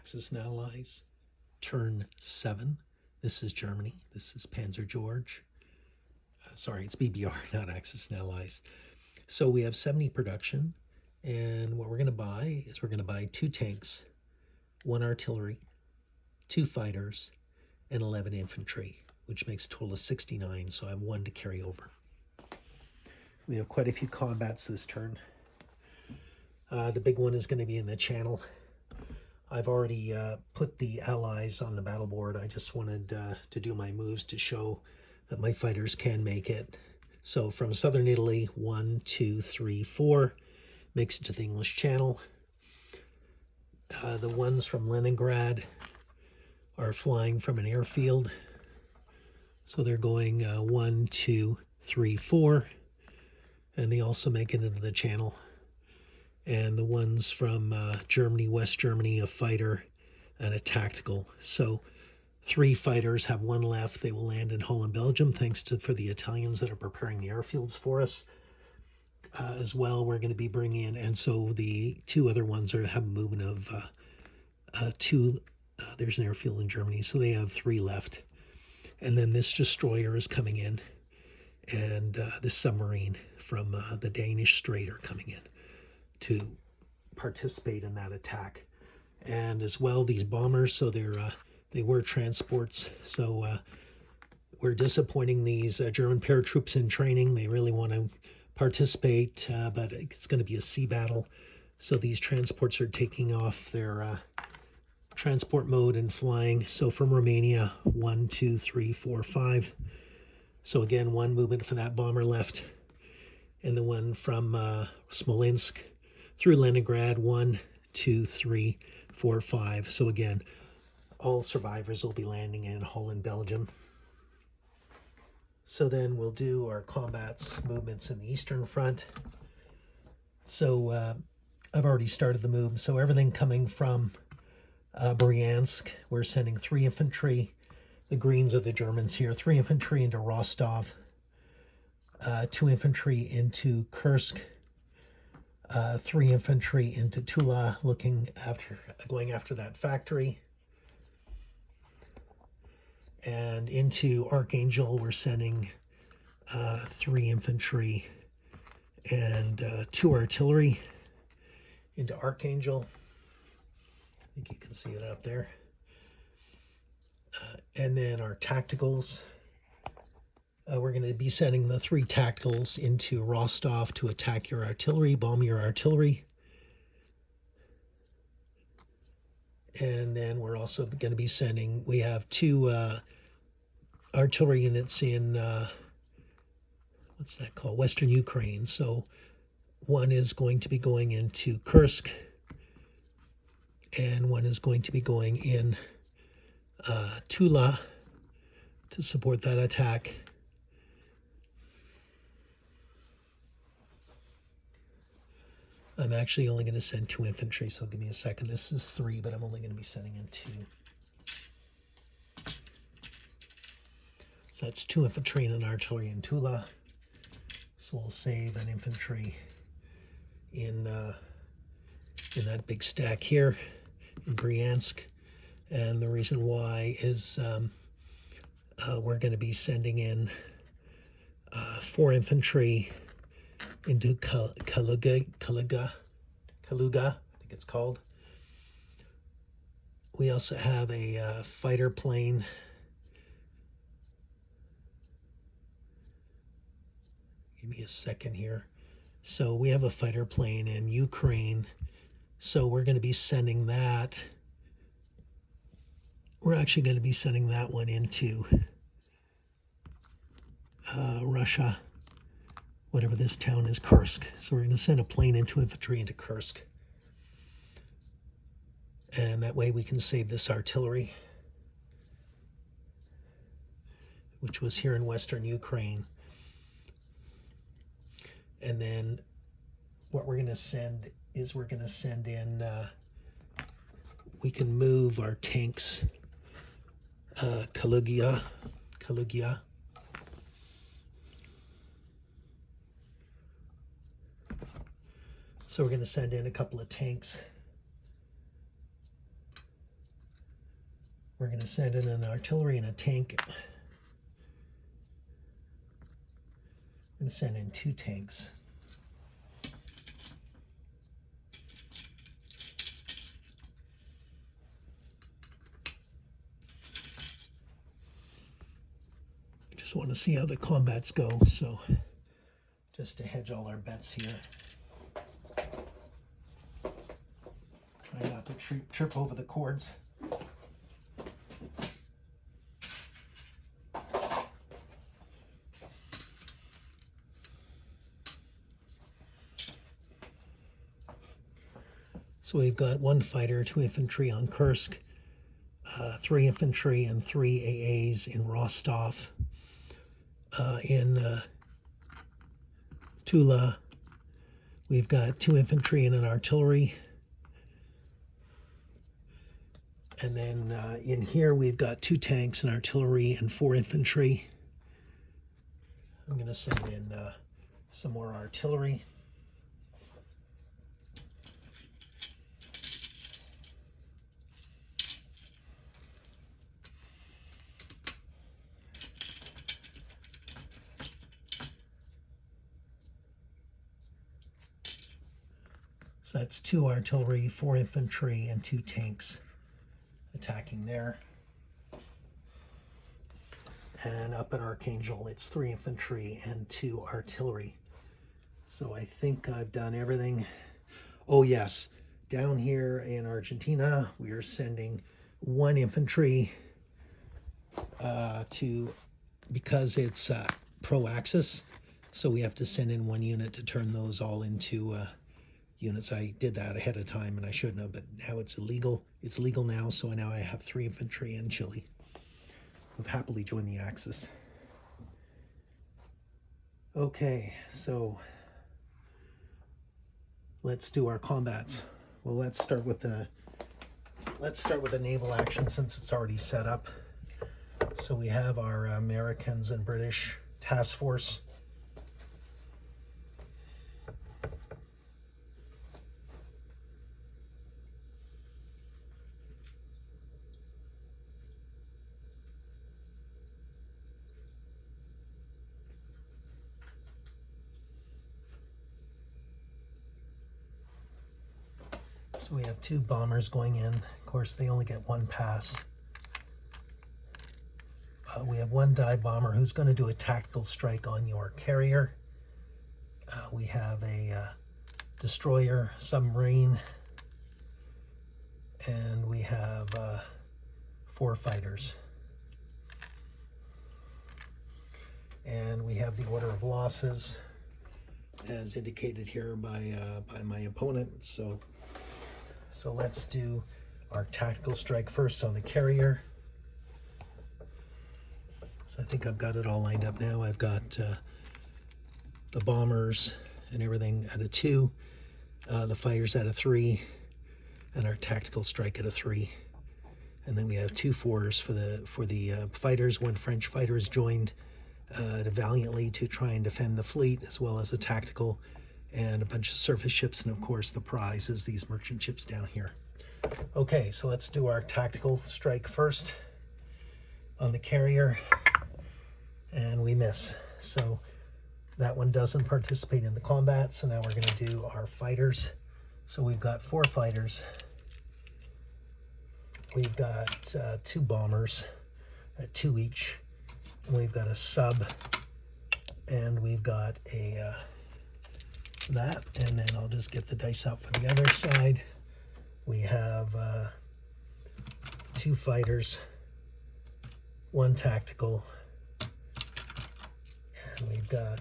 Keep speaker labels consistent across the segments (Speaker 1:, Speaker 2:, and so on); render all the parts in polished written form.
Speaker 1: Axis and Allies, Turn 7. This is Germany. This is Panzer George. Sorry, it's BBR, not Axis and Allies. So we have 70 production, and what we're going to buy is we're going to buy 2 tanks, 1 artillery, 2 fighters, and 11 infantry, which makes a total of 69, so I have 1 to carry over. We have quite a few combats this turn. The big one is going to be in the Channel. I've already put the Allies on the battle board. I just wanted to do my moves to show that my fighters can make it. So from southern Italy, 1, 2, 3, 4 makes it to the English Channel. The ones from Leningrad are flying from an airfield. So they're going 1, 2, 3, 4, and they also make it into the Channel. And the ones from Germany, West Germany, a fighter and a tactical. So 3 fighters have 1 left. They will land in Holland, Belgium, thanks for the Italians that are preparing the airfields for us. As well, we're going to be bringing in, and so the 2 other ones have a movement of 2. There's an airfield in Germany, so they have 3 left. And then this destroyer is coming in, and this submarine from the Danish Strait are coming in to participate in that attack. And as well, these bombers, so they were transports, so we're disappointing these German paratroops in training. They really want to participate, but it's going to be a sea battle, so these transports are taking off their transport mode and flying. So from Romania, 1, 2, 3, 4, 5. So again, 1 movement for that bomber left, and the one from Smolensk through Leningrad, 1, 2, 3, 4, 5. So again, all survivors will be landing in Holland, Belgium. So then we'll do our combats movements in the Eastern Front. So I've already started the move. So everything coming from Bryansk, we're sending 3 infantry. The greens are the Germans here. 3 infantry into Rostov, 2 infantry into Kursk, 3 infantry into Tula, going after that factory. And into Archangel, we're sending 3 infantry and 2 artillery into Archangel. I think you can see it up there. And then our tacticals, we're going to be sending the 3 tacticals into Rostov to attack your artillery, bomb your artillery. And then we're also going to be sending, we have 2 artillery units in, what's that called? Western Ukraine. So one is going to be going into Kursk, and one is going to be going in Tula to support that attack. I'm actually only going to send 2 infantry, so give me a second. This is 3, but I'm only going to be sending in 2. So that's 2 infantry and an artillery in Tula. So we'll save an infantry in that big stack here in Bryansk. And the reason why is we're going to be sending in 4 infantry into Kaluga, I think it's called. We also have a fighter plane. Give me a second here. So we have a fighter plane in Ukraine. So we're going to be sending that. We're actually going to be sending that one into Russia, whatever this town is, Kursk. So we're going to send a plane into infantry into Kursk. And that way we can save this artillery, which was here in Western Ukraine. And then what we're going to send is we're going to send in, we can move our tanks, Kaluga. So we're going to send in a couple of tanks. We're going to send in an artillery and a tank. I'm going to send in 2 tanks. I just want to see how the combats go, so just to hedge all our bets here. Try not to trip over the cords. So we've got 1 fighter, 2 infantry on Kursk, 3 infantry and 3 AAs in Rostov. In Tula, we've got 2 infantry and an artillery. And then in here we've got 2 tanks, an artillery, and 4 infantry. I'm going to send in some more artillery. So that's 2 artillery, 4 infantry, and 2 tanks attacking there. And up at Archangel, it's 3 infantry and 2 artillery. So I think I've done everything. Oh yes, down here in Argentina, we are sending 1 infantry because it's pro-Axis, so we have to send in 1 unit to turn those all into units. I did that ahead of time and I shouldn't have, but now it's illegal. It's legal now, so now I have 3 infantry in Chile. I've happily joined the Axis. Okay, so let's do our combats. Well, let's start with the naval action since it's already set up. So we have our Americans and British task force. So we have 2 bombers going in. Of course, they only get 1 pass. We have 1 dive bomber who's going to do a tactical strike on your carrier. We have a destroyer, submarine, and we have 4 fighters. And we have the order of losses as indicated here by my opponent. So let's do our tactical strike first on the carrier. So I think I've got it all lined up now. I've got the bombers and everything at a 2, the fighters at a 3, and our tactical strike at a 3. And then we have 2 4s for the fighters. 1 French fighter is joined valiantly to try and defend the fleet, as well as a tactical and a bunch of surface ships, and of course the prize is these merchant ships down here. Okay, so let's do our tactical strike first on the carrier, and we miss. So that one doesn't participate in the combat. So now we're going to do our fighters. So we've got 4 fighters. We've got 2 bombers at 2 each. And we've got a sub, and we've got a that, and then I'll just get the dice out for the other side. We have 2 fighters, 1 tactical, and we've got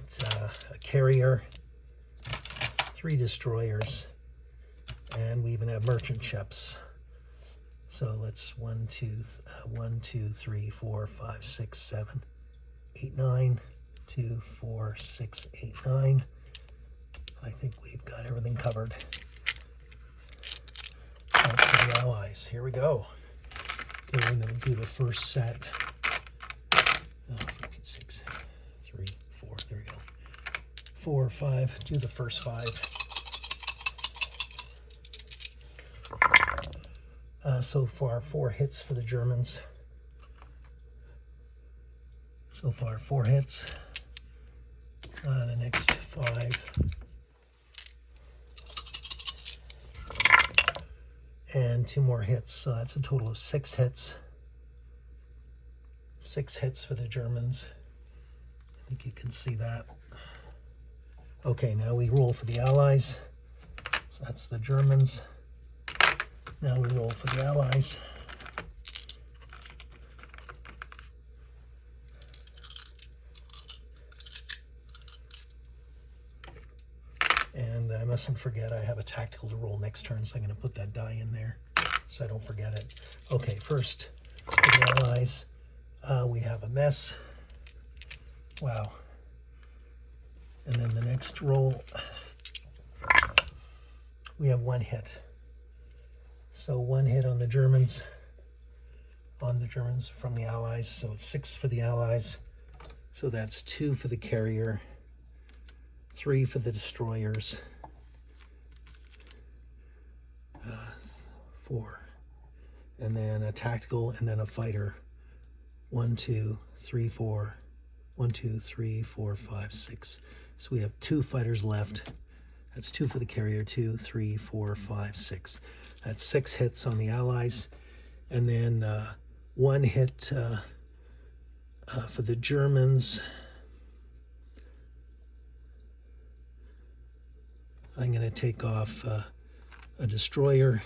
Speaker 1: a carrier, 3 destroyers, and we even have merchant ships. So let's 1, 2, 3, 4, 5, 6, 7, 8, 9, 2, 4, 6, 8, 9. I think we've got everything covered. Out to the Allies. Here we go. Okay, we're going to do the first set. Oh, 6, 3, 4. There we go. 4, 5. Do the first 5. So far, 4 hits for the Germans. So far, 4 hits. The next 5. And 2 more hits, so that's a total of 6 hits. 6 hits for the Germans. I think you can see that. Okay, now we roll for the Allies. So that's the Germans. Now we roll for the Allies. And I mustn't forget I have a tactical to roll next turn, so I'm going to put that die in there so I don't forget it. Okay, first for the Allies, we have a mess. Wow. And then the next roll, we have 1 hit. So 1 hit on the Germans from the Allies. So it's 6 for the Allies. So that's 2 for the carrier, 3 for the destroyers, 4, and then a tactical, and then a fighter. 1, 2, 3, 4. 1, 2, 3, 4, 5, 6. So we have 2 fighters left. That's 2 for the carrier, 2, 3, 4, 5, 6. That's 6 hits on the Allies. And then 1 hit for the Germans. I'm going to take off a destroyer.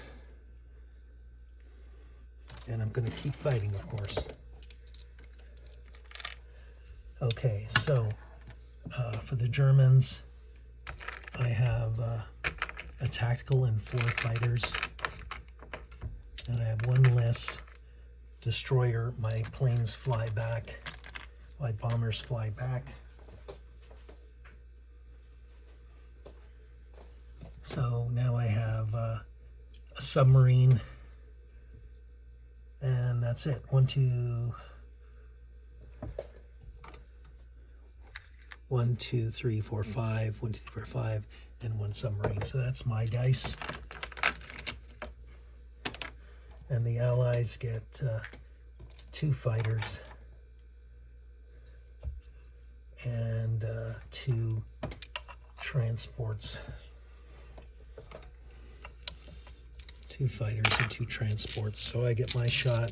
Speaker 1: And I'm going to keep fighting, of course. Okay, so for the Germans, I have a tactical and 4 fighters. And I have 1 less destroyer. My planes fly back. My bombers fly back. So now I have a submarine. And that's it. 1, 2, 1, 2, 3, 4, 5. 1, 2, 3, 4, 5, and 1 submarine. So that's my dice. And the Allies get 2 fighters and 2 transports. 2 fighters and 2 transports. So I get my shot.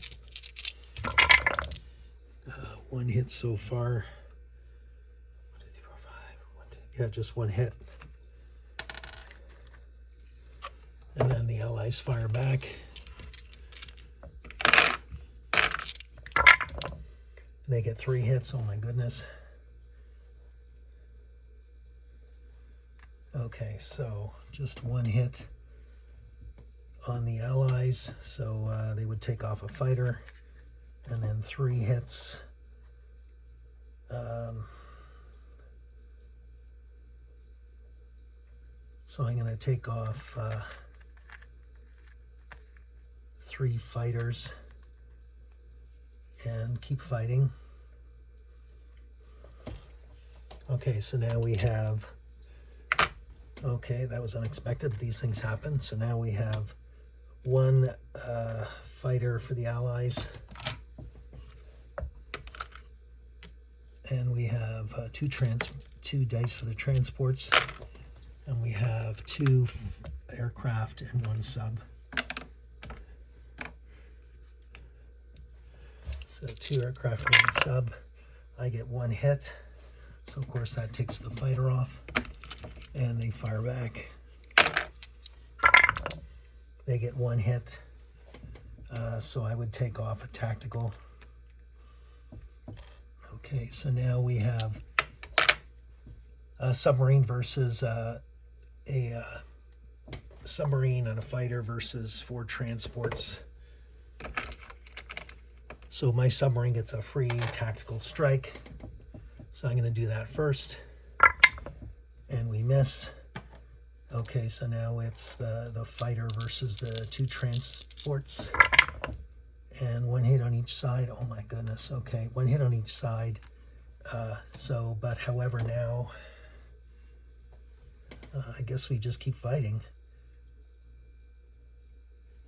Speaker 1: 1 hit so far. 1, 2, 3, 4, 5. 1, 2. Yeah, just 1 hit. And then the Allies fire back. They get 3 hits. Oh my goodness. Okay, so just 1 hit on the Allies, so they would take off a fighter, and then 3 hits. So I'm going to take off 3 fighters and keep fighting. Okay, so now we have, okay, that was unexpected, but these things happen. So now we have 1 fighter for the Allies, and we have 2 dice for the transports, and we have 2 aircraft and 1 sub. So 2 aircraft, 1 sub. I get 1 hit, so of course that takes the fighter off, and they fire back. They get 1 hit, so I would take off a tactical. Okay, so now we have a submarine versus a submarine and a fighter versus 4 transports. So my submarine gets a free tactical strike. So I'm going to do that first. And we miss. Okay, so now it's the fighter versus the 2 transports. And 1 hit on each side. Oh my goodness. Okay, 1 hit on each side. But however now, I guess we just keep fighting.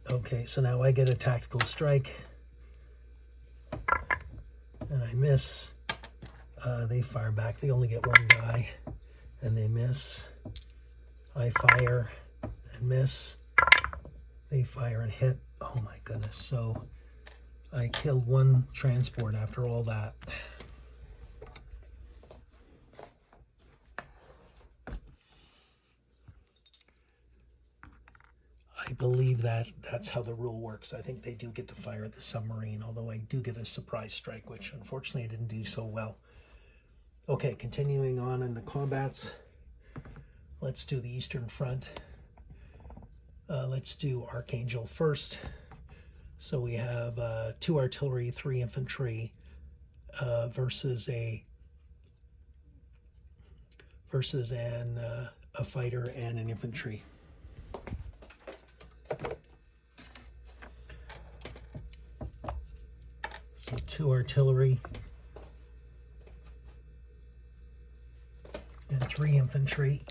Speaker 1: Okay, so now I get a tactical strike. And I miss. They fire back. They only get one guy, and they miss. I fire and miss. They fire and hit. Oh my goodness. So I killed one transport after all that. I believe that's how the rule works. I think they do get to fire at the submarine, although I do get a surprise strike, which unfortunately I didn't do so well. Okay, continuing on in the combats. Let's do the Eastern Front. Let's do Archangel first. So we have 2 artillery, 3 infantry versus a fighter and an infantry. So 2 artillery and 3 infantry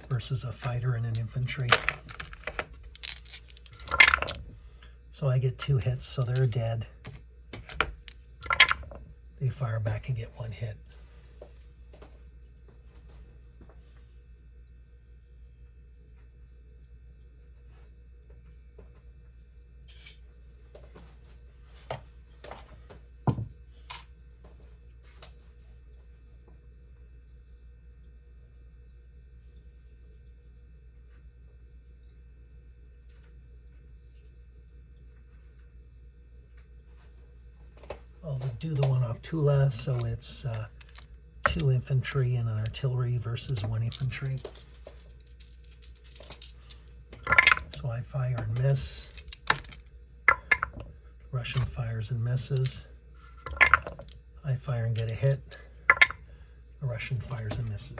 Speaker 1: versus a fighter and an infantry. So I get 2 hits, so they're dead. They fire back and get 1 hit. I'll do the one off Tula, so it's 2 infantry and an artillery versus 1 infantry. So I fire and miss. Russian fires and misses. I fire and get a hit. The Russian fires and misses.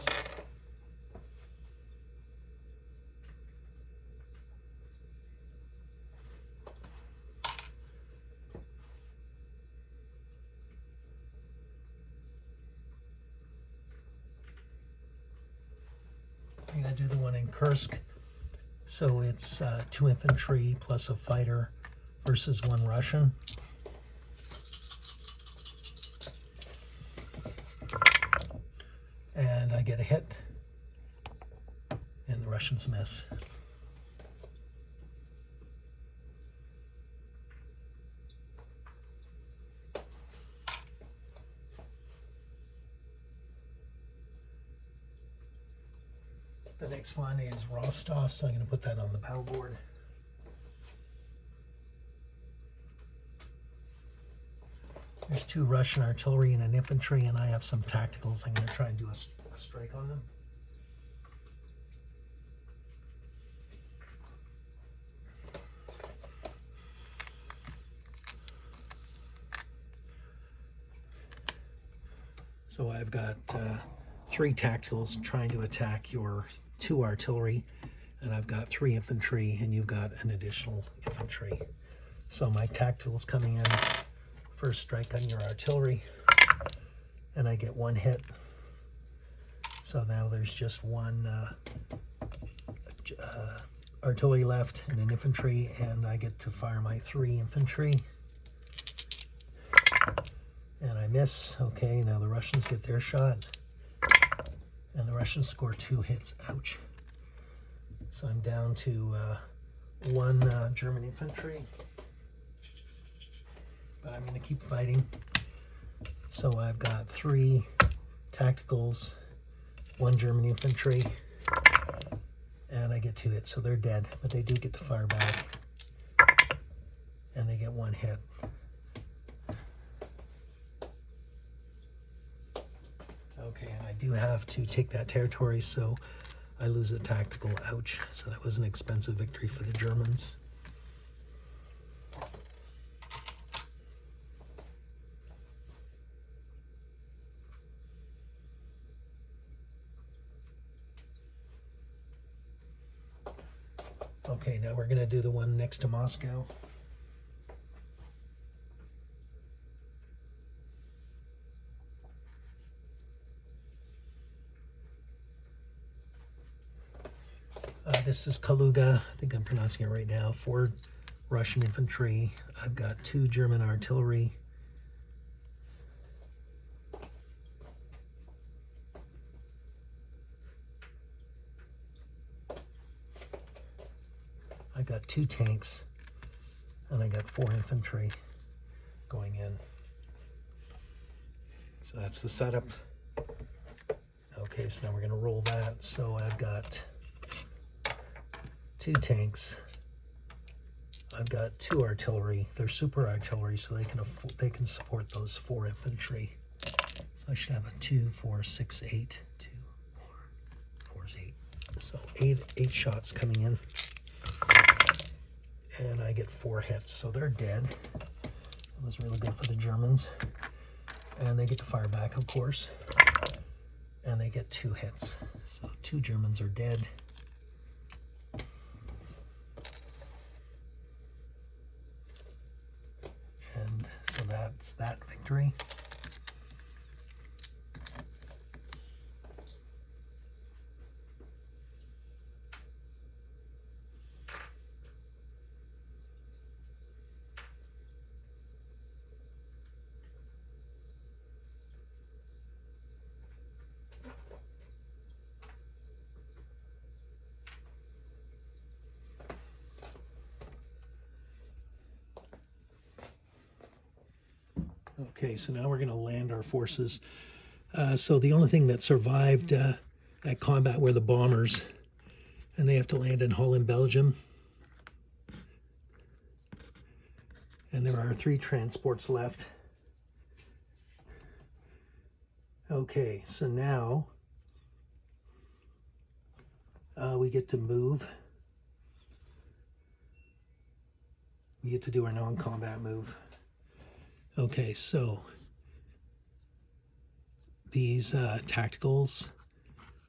Speaker 1: I'm going to do the one in Kursk. So it's 2 infantry plus a fighter versus 1 Russian. And I get a hit, and the Russians miss. The next one is Rostov, so I'm going to put that on the battle board. There's 2 Russian artillery and an infantry, and I have some tacticals. I'm going to try and do a strike on them. So I've got 3 tacticals trying to attack your 2 artillery, and I've got 3 infantry, and you've got an additional infantry. So my tacticals coming in. First strike on your artillery, and I get 1 hit. So now there's just 1 artillery left and an infantry, and I get to fire my 3 infantry. And I miss. Okay, now the Russians get their shot, and the Russians score 2 hits. Ouch. So I'm down to 1 German infantry. But I'm going to keep fighting. So I've got 3 tacticals, 1 German infantry, and I get 2 hits. So they're dead, but they do get to fire back, and they get 1 hit. Okay, and I do have to take that territory, so I lose a tactical. Ouch. So that was an expensive victory for the Germans. Okay, now we're going to do the one next to Moscow. This is Kaluga. I think I'm pronouncing it right now. 4 Russian infantry. I've got 2 German artillery 2 tanks, and I got 4 infantry going in. So that's the setup. Okay, so now we're going to roll that. So I've got 2 tanks. I've got 2 artillery. They're super artillery, so they can support those 4 infantry. So I should have a 2, 4, 6, 8. 2, 4, 4 is 8. So 8 shots coming in. And I get 4 hits, so they're dead. That was really good for the Germans. And they get to fire back, of course. And they get 2 hits. So 2 Germans are dead. And so that's that victory. Okay, so now we're going to land our forces. So the only thing that survived that combat were the bombers, and they have to land in Holland, Belgium. And there are 3 transports left. Okay, so now we get to move. We get to do our non-combat move. Okay, so these tacticals,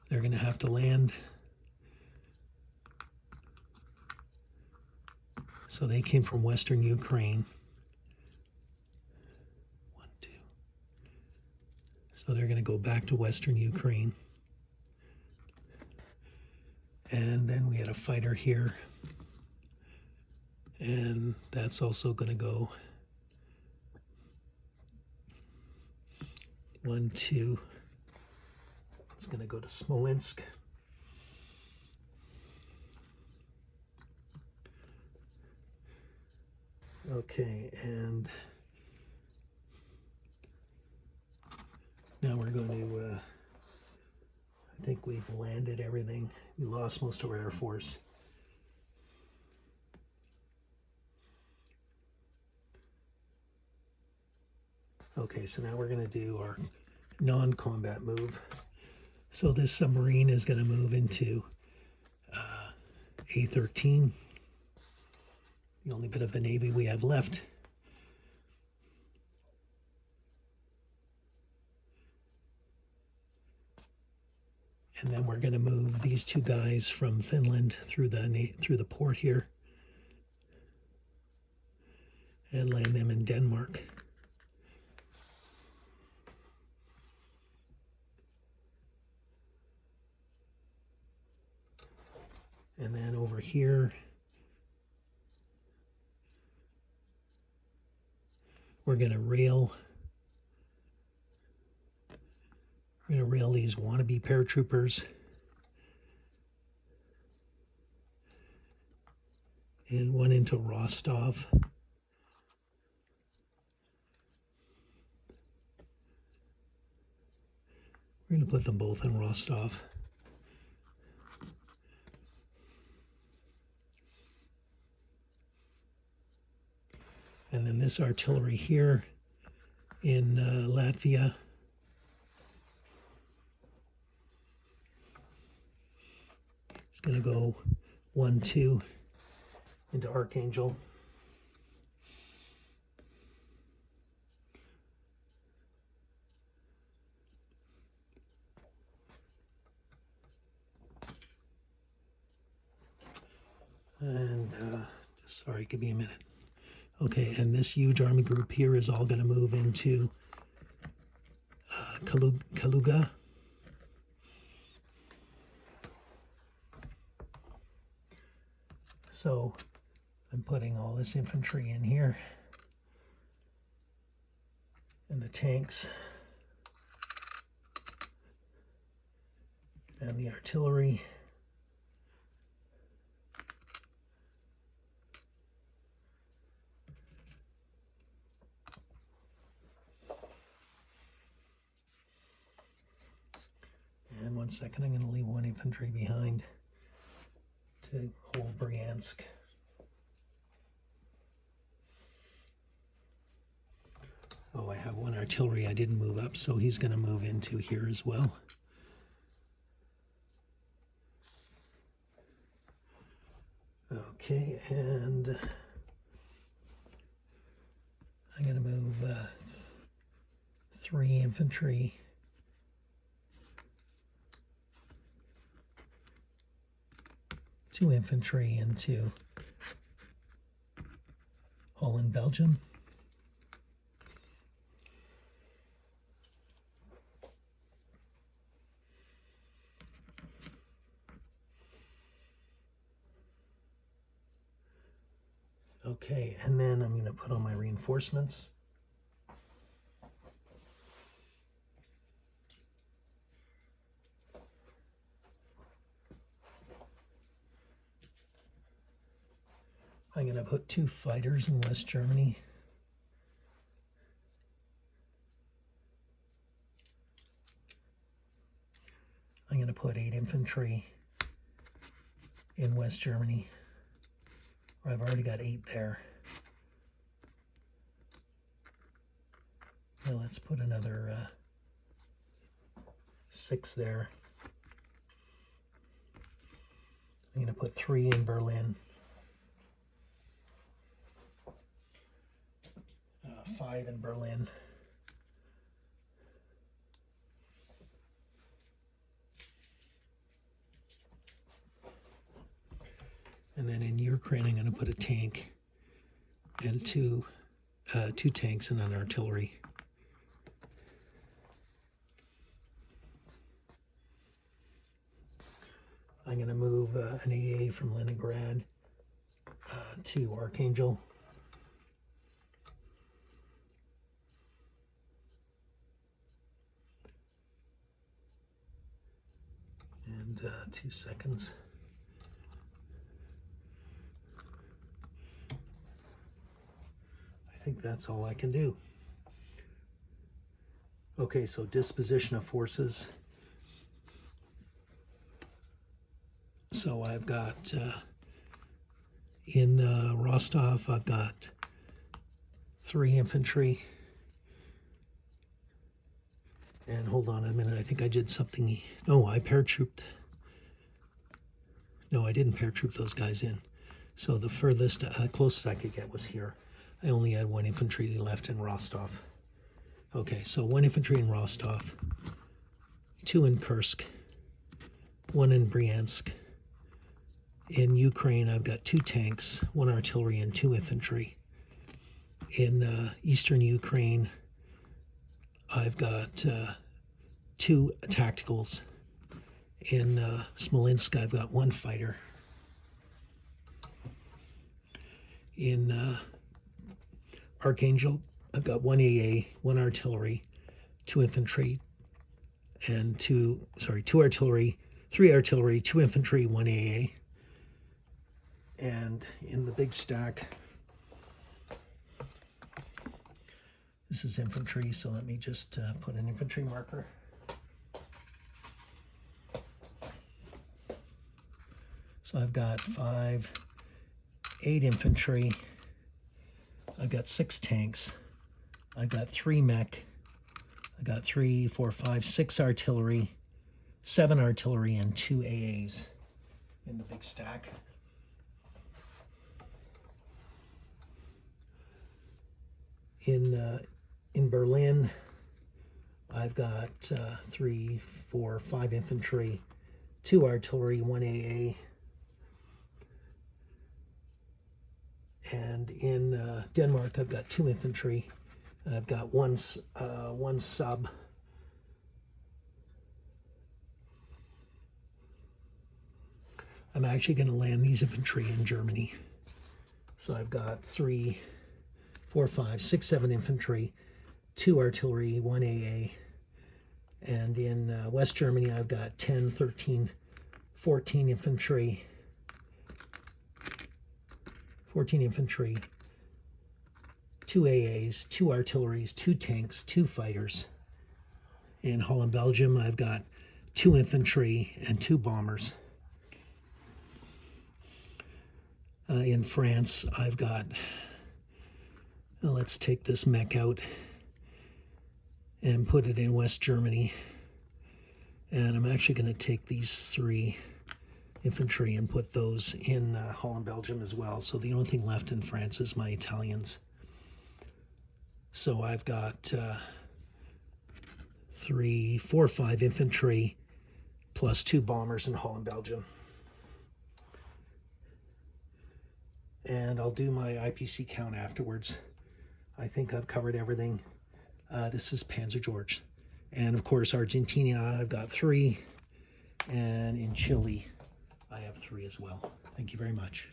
Speaker 1: they're going to have to land. So they came from Western Ukraine. 1, 2. So they're going to go back to Western Ukraine. And then we had a fighter here. And that's also going to go 1, 2. It's going to go to Smolensk. Okay, and now we're going to, I think we've landed everything. We lost most of our Air Force. Okay, so now we're going to do our non-combat move. So this submarine is going to move into A-13, the only bit of the Navy we have left. And then we're going to move these 2 guys from Finland through the port here and land them in Denmark. And then over here, we're going to rail these wannabe paratroopers and one into Rostov. We're going to put them both in Rostov. And then this artillery here in Latvia. It's going to go 1, 2 into Archangel. And sorry, give me a minute. Okay, and this huge army group here is all going to move into Kaluga. So I'm putting all this infantry in here and the tanks and the artillery. 1 second. I'm going to leave 1 infantry behind to hold Bryansk. Oh, I have 1 artillery I didn't move up, so he's going to move into here as well. Okay, and I'm going to move 3 infantry. Two infantry into Holland, Belgium. Okay, and then I'm going to put on my reinforcements. I'm going to put 2 fighters in West Germany. I'm going to put 8 infantry in West Germany. I've already got 8 there. Now let's put another 6 there. I'm going to put 3 in Berlin. 5 in Berlin. And then in Ukraine, I'm going to put a tank and two tanks and an artillery. I'm going to move an AA from Leningrad to Archangel. And 2 seconds. I think that's all I can do. Okay, so disposition of forces. So I've got in Rostov, I've got 3 infantry. And hold on a minute, I think I did something. No, I paratrooped. No, I didn't paratroop those guys in. So the furthest, closest I could get was here. I only had 1 infantry left in Rostov. Okay, so 1 infantry in Rostov, 2 in Kursk, 1 in Bryansk. In Ukraine, I've got 2 tanks, 1 artillery, and 2 infantry. In eastern Ukraine, I've got 2 tacticals. In Smolensk, I've got 1 fighter. In Archangel, I've got 1 AA, 1 artillery, 2 infantry, and 2 artillery, 3 artillery, 2 infantry, 1 AA. And in the big stack, this is infantry, so let me just put an infantry marker. So I've got 8 infantry, I've got 6 tanks, I've got 3 mech, I've got 6 artillery, 7 artillery, and 2 AAs in the big stack. In Berlin, I've got 5 infantry, 2 artillery, 1 AA. And in Denmark, I've got 2 infantry, and I've got one sub. I'm actually going to land these infantry in Germany. So I've got 3, 4, 5, 6, 7 infantry, 2 artillery, 1 AA. And in West Germany, I've got 10, 13, 14 infantry, 2 AAs, 2 artilleries, 2 tanks, 2 fighters. In Holland, Belgium, I've got 2 infantry, and 2 bombers. In France, I've got, well, let's take this mech out and put it in West Germany. And I'm actually going to take these 3 infantry and put those in Holland, Belgium as well. So the only thing left in France is my Italians. So I've got 3, 4, 5 infantry plus 2 bombers in Holland, Belgium. And I'll do my IPC count afterwards. I think I've covered everything. This is Panzer George. And of course, Argentina, I've got 3. And in Chile, I have 3 as well. Thank you very much.